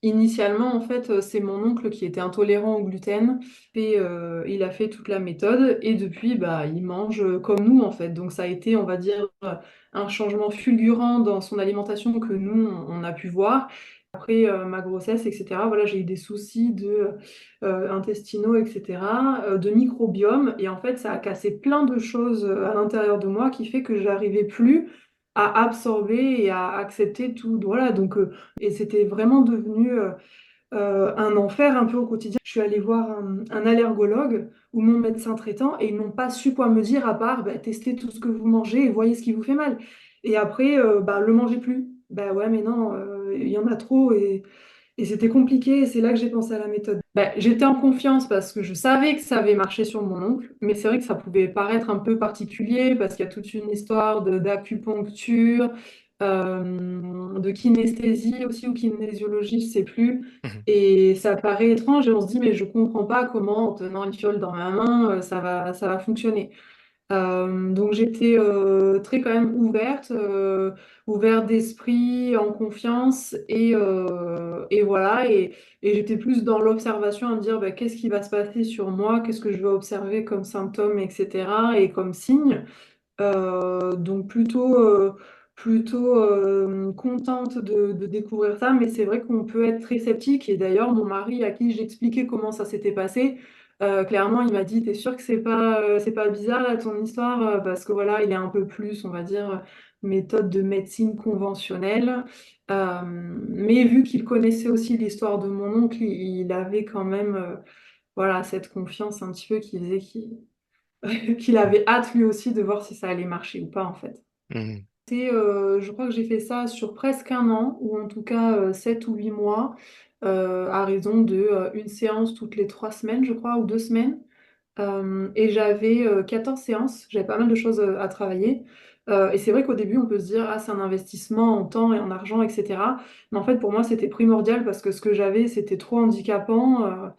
Initialement, en fait, c'est mon oncle qui était intolérant au gluten et il a fait toute la méthode et depuis, bah, il mange comme nous, en fait. Donc ça a été, on va dire, un changement fulgurant dans son alimentation que nous, on a pu voir. Après ma grossesse, etc., voilà, j'ai eu des soucis intestinaux, etc., de microbiome. Et en fait, ça a cassé plein de choses à l'intérieur de moi qui fait que j'arrivais plus à absorber et à accepter tout. Voilà, donc, et c'était vraiment devenu un enfer un peu au quotidien. Je suis allée voir un allergologue ou mon médecin traitant et ils n'ont pas su quoi me dire à part bah, testez tout ce que vous mangez et voyez ce qui vous fait mal. Et après, bah, le mangez plus. Bah ouais, mais non, il y en a trop et c'était compliqué. Et c'est là que j'ai pensé à la méthode. Bah, j'étais en confiance parce que je savais que ça avait marché sur mon oncle, mais c'est vrai que ça pouvait paraître un peu particulier parce qu'il y a toute une histoire d'acupuncture, de kinesthésie aussi ou kinésiologie, je sais plus. Mhm. Et ça paraît étrange et on se dit, mais je comprends pas comment en tenant une fiole dans ma main, ça va fonctionner. Donc j'étais très quand même ouverte, ouverte d'esprit, en confiance et voilà. Et j'étais plus dans l'observation à me dire bah, qu'est-ce qui va se passer sur moi, qu'est-ce que je vais observer comme symptômes, etc. et comme signes. Donc plutôt contente de découvrir ça, mais c'est vrai qu'on peut être très sceptique. Et d'ailleurs, mon mari, à qui j'expliquais comment ça s'était passé, clairement, il m'a dit, t'es sûr que c'est pas bizarre là ton histoire? Parce que voilà, il est un peu plus, on va dire, méthode de médecine conventionnelle. Mais vu qu'il connaissait aussi l'histoire de mon oncle, il avait quand même voilà, cette confiance un petit peu qui faisait qu'il avait hâte lui aussi de voir si ça allait marcher ou pas en fait. Mhm. Je crois que j'ai fait ça sur presque un an, ou en tout cas 7 ou 8 mois, à raison de une séance toutes les 3 semaines, je crois, ou 2 semaines. Et j'avais 14 séances, j'avais pas mal de choses à travailler. Et c'est vrai qu'au début, on peut se dire, ah, c'est un investissement en temps et en argent, etc. Mais en fait, pour moi, c'était primordial parce que ce que j'avais, c'était trop handicapant.